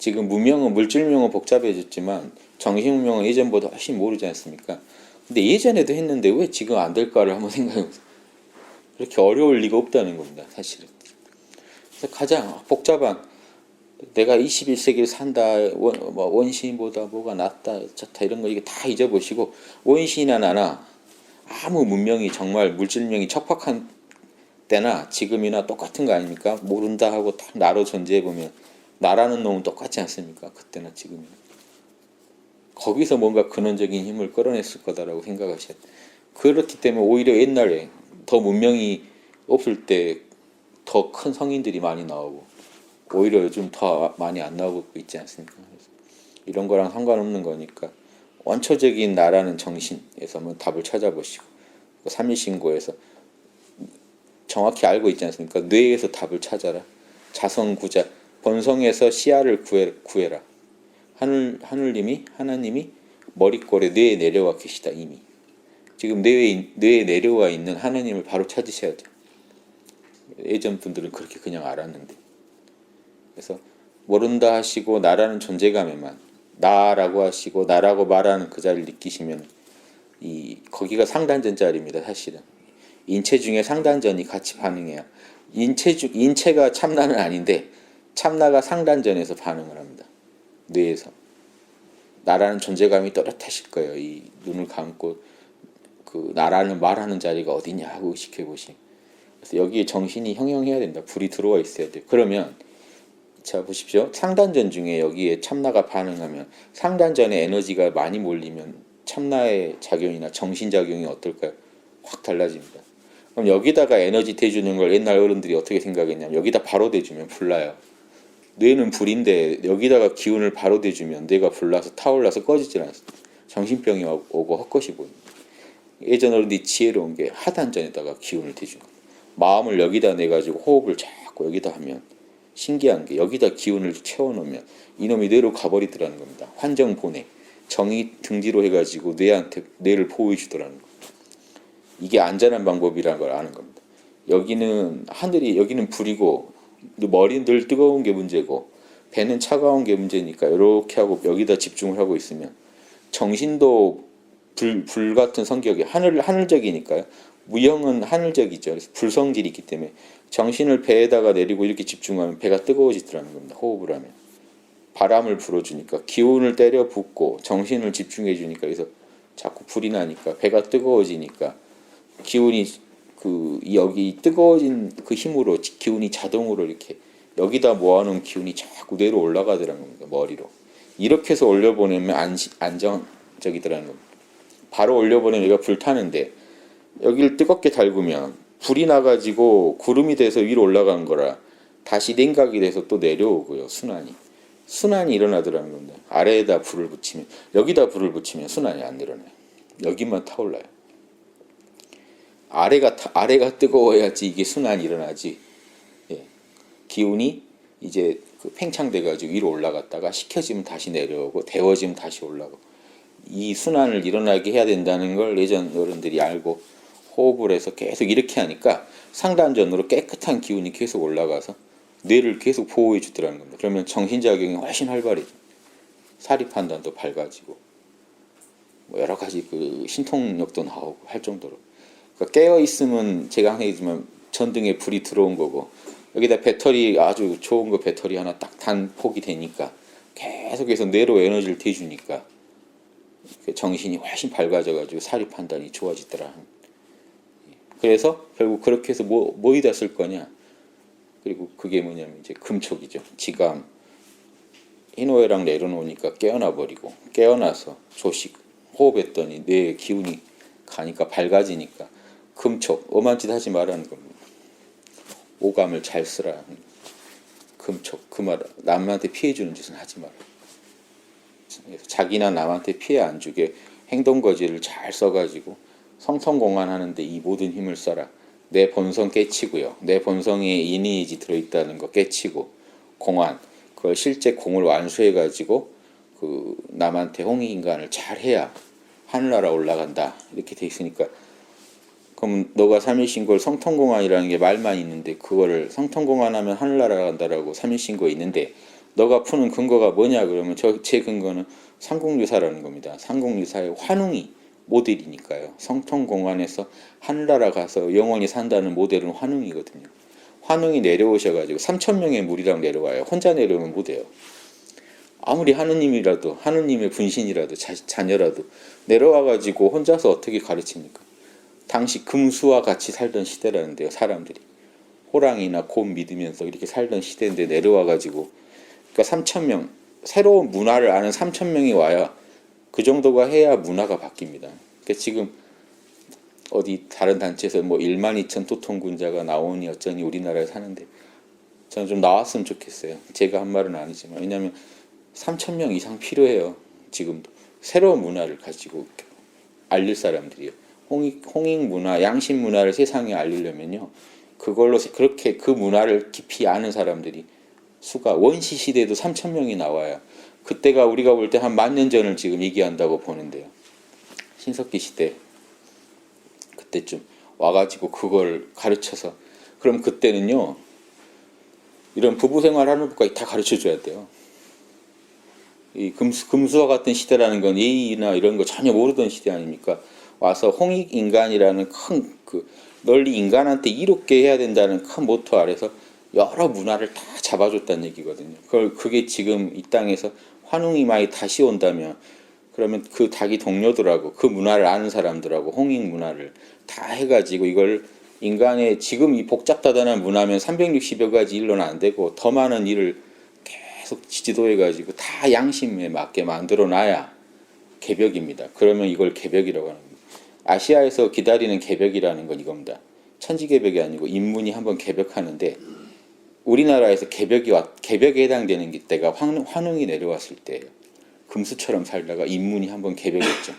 지금 무명은 물질명은 복잡해졌지만 정신명은 예전보다 훨씬 모르지 않습니까? 근데 예전에도 했는데 왜 지금 안 될까를 한번 생각해보세요. 그렇게 어려울 리가 없다는 겁니다, 사실은. 그래서 가장 복잡한 내가 21세기를 산다, 원시인보다 뭐가 낫다, 좋다 이런 거 이게 다 잊어보시고 원시인이나 나나 아무 문명이 정말 물질명이 척박한 때나 지금이나 똑같은 거 아닙니까? 모른다 하고 딱 나로 존재해보면 나라는 놈은 똑같지 않습니까? 그때나 지금이나. 거기서 뭔가 근원적인 힘을 끌어냈을 거다라고 생각하셔야 돼요. 그렇기 때문에 오히려 옛날에 더 문명이 없을 때 더 큰 성인들이 많이 나오고 오히려 요즘 더 많이 안 나오고 있지 않습니까? 그래서 이런 거랑 상관없는 거니까 원초적인 나라는 정신에서 한번 답을 찾아보시고 삼일신고에서 정확히 알고 있지 않습니까? 뇌에서 답을 찾아라. 자성구자 본성에서 씨앗을 구해라. 하나님이 머릿골에 뇌에 내려와 계시다 이미. 지금 뇌에 내려와 있는 하나님을 바로 찾으셔야 돼요. 예전 분들은 그렇게 그냥 알았는데. 그래서 모른다 하시고 나라는 존재감에만 나라고 하시고 나라고 말하는 그 자리를 느끼시면 거기가 상단전 자리입니다. 사실은 인체 중에 상단전이 같이 반응해야 인체가 참나는 아닌데 참나가 상단전에서 반응을 합니다. 뇌에서 나라는 존재감이 또렷하실 거예요. 이 눈을 감고 그 나라는 말하는 자리가 어디냐 하고 의식해 보시면 그래서 여기에 정신이 형용해야 된다. 불이 들어와 있어야 돼요. 그러면 자 보십시오. 상단전 중에 여기에 참나가 반응하면 상단전에 에너지가 많이 몰리면 참나의 작용이나 정신작용이 어떨까요? 확 달라집니다. 그럼 여기다가 에너지 대주는 걸 옛날 어른들이 어떻게 생각했냐면 여기다 바로 대주면 불나요. 뇌는 불인데 여기다가 기운을 바로 대주면 뇌가 불나서 타올라서 꺼지질 않습니다. 정신병이 오고 헛것이 보입니다. 예전 어른들이 지혜로운 게 하단전에다가 기운을 대주는 겁니다. 마음을 여기다 내가지고 호흡을 자꾸 여기다 하면 신기한 게 여기다 기운을 채워놓으면 이놈이 뇌로 가버리더라는 겁니다. 환정 보내 정이 등지로 해가지고 뇌를 보호해 주더라는 겁니다. 이게 안전한 방법이라는 걸 아는 겁니다. 여기는 하늘이 여기는 불이고 머리는 늘 뜨거운 게 문제고 배는 차가운 게 문제니까 이렇게 하고 여기다 집중을 하고 있으면 정신도 불 같은 성격이 하늘적이니까요. 무형은 하늘적이죠. 그래서 불성질이 있기 때문에 정신을 배에다가 내리고 이렇게 집중하면 배가 뜨거워지더라는 겁니다. 호흡을 하면 바람을 불어주니까 기운을 때려 붓고 정신을 집중해 주니까 그래서 자꾸 불이 나니까 배가 뜨거워지니까 기운이 여기 뜨거워진 그 힘으로 기운이 자동으로 이렇게 여기다 모아놓은 기운이 자꾸 뇌로 올라가더라는 겁니다. 머리로 이렇게 해서 올려보내면 안정적이더라는 겁니다. 바로 올려보내면 여기가 불타는데 여기를 뜨겁게 달구면 불이 나가지고 구름이 돼서 위로 올라간 거라 다시 냉각이 돼서 또 내려오고요. 순환이 일어나더라는 겁니다. 아래에다 불을 붙이면 여기다 불을 붙이면 순환이 안 일어나요. 여기만 타올라요. 아래가 뜨거워야지 이게 순환이 일어나지. 예. 기운이 이제 팽창돼가지고 위로 올라갔다가 식혀지면 다시 내려오고 데워지면 다시 올라가고 이 순환을 일어나게 해야 된다는 걸 예전 어른들이 알고 호흡을 해서 계속 이렇게 하니까 상단전으로 깨끗한 기운이 계속 올라가서 뇌를 계속 보호해 주더라는 겁니다. 그러면 정신작용이 훨씬 활발해져. 사리 판단도 밝아지고 여러 가지 신통력도 나오고 할 정도로. 그러니까 깨어 있으면 제가 항상 얘기지만 전등에 불이 들어온 거고 여기다 배터리 아주 좋은 거 배터리 하나 딱 단폭이 되니까 계속해서 뇌로 에너지를 대주니까 정신이 훨씬 밝아져가지고 사리 판단이 좋아지더라. 그래서 결국 그렇게 해서 뭐이다 쓸 거냐. 그리고 그게 뭐냐면 이제 금촉이죠. 지감. 희노애락 내려놓으니까 깨어나 버리고 깨어나서 조식 호흡했더니 뇌에 기운이 가니까 밝아지니까 금촉. 엄한 짓 하지 말라는 겁니다. 오감을 잘 쓰라. 금촉. 그 말 남한테 피해 주는 짓은 하지 마라. 자기나 남한테 피해 안 주게 행동거지를 잘 써가지고 성성공안하는데 이 모든 힘을 써라. 내 본성 깨치고요. 내 본성에 인의이지 들어있다는 거 깨치고 공안 그걸 실제 공을 완수해가지고 남한테 홍익인간을 잘 해야 하늘나라 올라간다 이렇게 돼 있으니까 그럼 너가 삼일신고를 성통공안이라는 게 말만 있는데 그거를 성통공안하면 하늘나라 간다라고 삼일신고에 있는데 너가 푸는 근거가 뭐냐 그러면 제 근거는 삼국유사라는 겁니다. 삼국유사의 환웅이 모델이니까요. 성통공안에서 하늘나라 가서 영원히 산다는 모델은 환웅이거든요. 환웅이 내려오셔가지고 3,000명의 무리랑 내려와요. 혼자 내려오면 못 해요. 아무리 하느님이라도 하느님의 분신이라도 자녀라도 내려와가지고 혼자서 어떻게 가르칩니까? 당시 금수와 같이 살던 시대라는데요. 사람들이 호랑이나 곰 믿으면서 이렇게 살던 시대인데 내려와가지고 그러니까 3,000명 새로운 문화를 아는 3,000명이 와야 그 정도가 해야 문화가 바뀝니다. 그러니까 지금 어디 다른 단체에서 뭐 12,000 토통군자가 나오니 어쩌니 우리나라에 사는데 저는 좀 나왔으면 좋겠어요. 제가 한 말은 아니지만 왜냐하면 3,000명 이상 필요해요. 지금도 새로운 문화를 가지고 알릴 사람들이요. 홍익 문화, 양심 문화를 세상에 알리려면요. 그걸로 그렇게 그 문화를 깊이 아는 사람들이 수가 원시 시대에도 3,000명이 나와요. 그때가 우리가 볼 때 한 10,000년 전을 지금 얘기한다고 보는데요. 신석기 시대 그때쯤 와가지고 그걸 가르쳐서 그럼 그때는요. 이런 부부 생활하는 것까지 다 가르쳐줘야 돼요. 이 금수와 같은 시대라는 건 예의나 이런 거 전혀 모르던 시대 아닙니까? 와서 홍익 인간이라는 큰 널리 인간한테 이롭게 해야 된다는 큰 모토 아래서 여러 문화를 다 잡아줬다는 얘기거든요. 그게 지금 이 땅에서 환웅이 많이 다시 온다면 그러면 그 자기 동료들하고 그 문화를 아는 사람들하고 홍익 문화를 다 해가지고 이걸 인간의 지금 이 복잡다단한 문화면 360여 가지 일로는 안 되고 더 많은 일을 계속 지도해가지고 다 양심에 맞게 만들어놔야 개벽입니다. 그러면 이걸 개벽이라고 하는 겁니다. 아시아에서 기다리는 개벽이라는 건 이겁니다. 천지개벽이 아니고 인문이 한번 개벽하는데 우리나라에서 개벽에 해당되는 때가 환웅이 내려왔을 때예요. 금수처럼 살다가 인문이 한번 개벽했죠.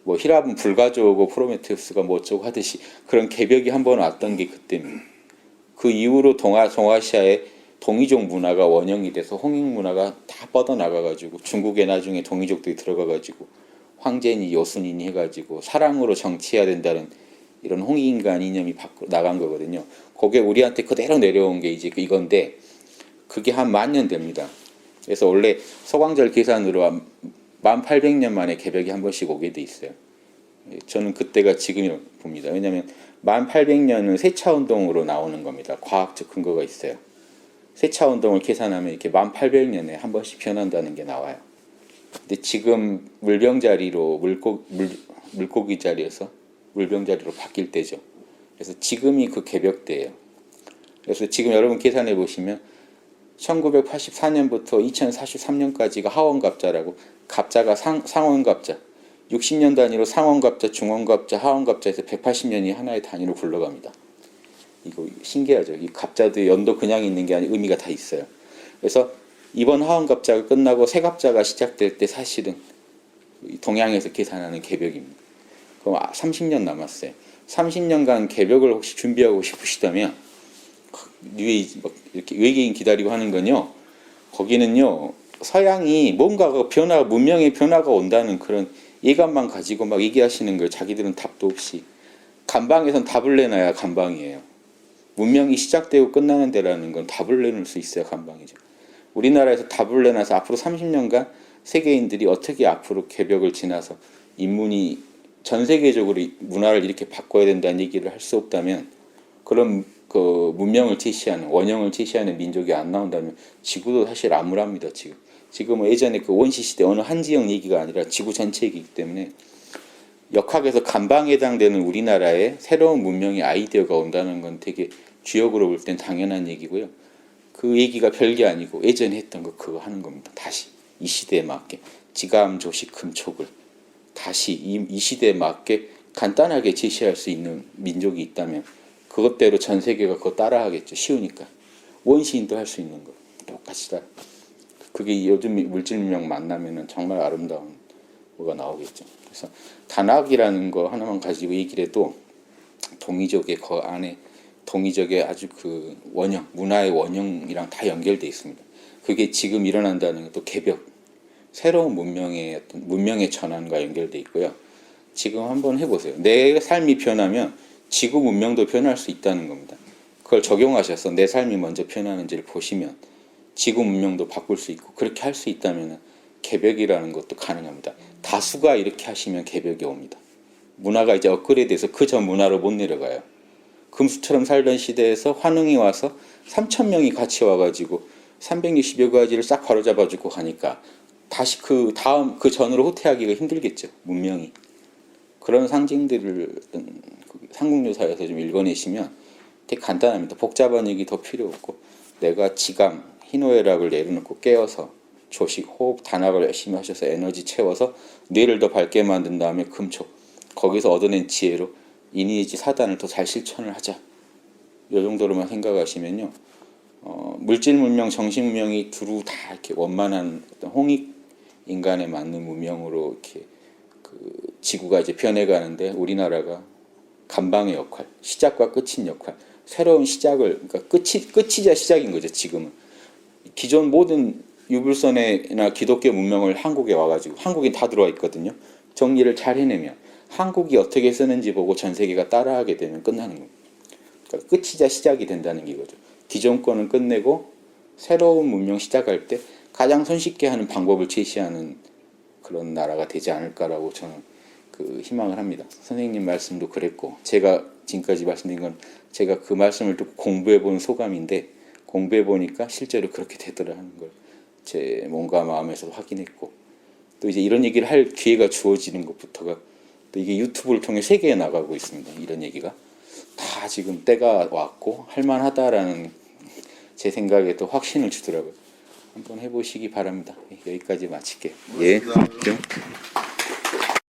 뭐 히랍은 불가져오고 프로메테우스가 뭐 어쩌고 하듯이 그런 개벽이 한번 왔던 게 그때입니다. 그 이후로 동아시아의 동이족 문화가 원형이 돼서 홍익 문화가 다 뻗어나가가지고 중국에 나중에 동이족들이 들어가가지고 황제니 여순이니 해가지고 사랑으로 정치해야 된다는 이런 홍익인간 이념이 나간 거거든요. 그게 우리한테 그대로 내려온 게 이제 이건데 그게 한 10,000년 됩니다. 그래서 원래 서광절 계산으로 1800년 만에 개벽이 한 번씩 오게 돼 있어요. 저는 그때가 지금이라고 봅니다. 왜냐하면 1800년은 세차운동으로 나오는 겁니다. 과학적 근거가 있어요. 세차운동을 계산하면 이렇게 1800년에 한 번씩 변한다는 게 나와요. 근데 지금 물병자리로 물고기 자리에서 물병자리로 바뀔 때죠. 그래서 지금이 그 개벽대예요. 그래서 지금 여러분 계산해 보시면 1984년부터 2043년까지가 하원갑자라고 갑자가 상원갑자 60년 단위로 상원갑자, 중원갑자, 하원갑자에서 180년이 하나의 단위로 굴러갑니다. 이거 신기하죠. 이 갑자도 연도 그냥 있는 게 아니라 의미가 다 있어요. 그래서 이번 하원갑자가 끝나고 새갑자가 시작될 때 사실은 동양에서 계산하는 개벽입니다. 그럼 30년 남았어요. 30년간 개벽을 혹시 준비하고 싶으시다면 이렇게 외계인 기다리고 하는 건요. 거기는요. 서양이 뭔가가 문명의 변화가 온다는 그런 예감만 가지고 막 얘기하시는 거예요. 자기들은 답도 없이. 감방에선 답을 내놔야 감방이에요. 문명이 시작되고 끝나는 데라는 건 답을 내놓을 수 있어야 감방이죠. 우리나라에서 답을 내놔서 앞으로 30년간 세계인들이 어떻게 앞으로 개벽을 지나서 인문이 전 세계적으로 문화를 이렇게 바꿔야 된다는 얘기를 할 수 없다면 그런 그 문명을 제시하는 원형을 제시하는 민족이 안 나온다면 지구도 사실 암울합니다. 지금은 예전에 그 원시 시대 어느 한 지역 얘기가 아니라 지구 전체 얘기이기 때문에 역학에서 감방에 해당되는 우리나라의 새로운 문명의 아이디어가 온다는 건 되게 주역으로 볼 땐 당연한 얘기고요. 그 얘기가 별게 아니고 예전에 했던 거 그거 하는 겁니다. 다시 이 시대에 맞게 지감조식 금촉을 다시 이 시대에 맞게 간단하게 제시할 수 있는 민족이 있다면 그것대로 전 세계가 그거 따라하겠죠. 쉬우니까. 원시인도 할 수 있는 거 똑같이 다. 그게 요즘 물질문명 만나면은 정말 아름다운 뭐가 나오겠죠. 그래서 단학이라는 거 하나만 가지고 얘기를 해도 동이족의 그 안에 동이족의 아주 그 원형, 문화의 원형이랑 다 연결돼 있습니다. 그게 지금 일어난다는 것도 개벽, 새로운 문명의 전환과 연결돼 있고요. 지금 한번 해보세요. 내 삶이 변하면 지구 문명도 변할 수 있다는 겁니다. 그걸 적용하셔서 내 삶이 먼저 변하는지를 보시면 지구 문명도 바꿀 수 있고 그렇게 할 수 있다면 개벽이라는 것도 가능합니다. 다수가 이렇게 하시면 개벽이 옵니다. 문화가 이제 업그레이드돼서 그 전 문화로 못 내려가요. 금수처럼 살던 시대에서 환웅이 와서 3,000명이 같이 와가지고 360여 가지를 싹 바로잡아주고 가니까 다시 그 다음 그 전으로 후퇴하기가 힘들겠죠. 문명이. 그런 상징들을 삼국유사에서 좀 읽어내시면 되게 간단합니다. 복잡한 얘기 더 필요 없고 내가 지감, 희노애락을 내려놓고 깨어서 조식, 호흡, 단학을 열심히 하셔서 에너지 채워서 뇌를 더 밝게 만든 다음에 금촉 거기서 얻어낸 지혜로 인의지 사단을 더 잘 실천을 하자. 이 정도로만 생각하시면요. 물질 문명, 정신 문명이 두루 다 이렇게 원만한 어떤 홍익 인간에 맞는 문명으로 이렇게 그 지구가 이제 변해가는데 우리나라가 감방의 역할, 시작과 끝인 역할, 새로운 시작을 그러니까 끝이자 시작인 거죠. 지금은 기존 모든 유불선이나 기독교 문명을 한국에 와가지고 한국이 다 들어와 있거든요. 정리를 잘 해내면 한국이 어떻게 쓰는지 보고 전 세계가 따라하게 되면 끝나는 겁니다. 그러니까 끝이자 시작이 된다는 이거죠. 기존 거는 끝내고 새로운 문명 시작할 때 가장 손쉽게 하는 방법을 제시하는 그런 나라가 되지 않을까라고 저는 그 희망을 합니다. 선생님 말씀도 그랬고 제가 지금까지 말씀드린 건 제가 그 말씀을 듣고 공부해 본 소감인데 공부해 보니까 실제로 그렇게 되더라는 걸 제 몸과 마음에서 확인했고 또 이제 이런 얘기를 할 기회가 주어지는 것부터가 또 이게 유튜브를 통해 세계에 나가고 있습니다. 이런 얘기가 다 지금 때가 왔고 할만하다라는 제 생각에 또 확신을 주더라고요. 한번 해보시기 바랍니다. 여기까지 마칠게요. 예.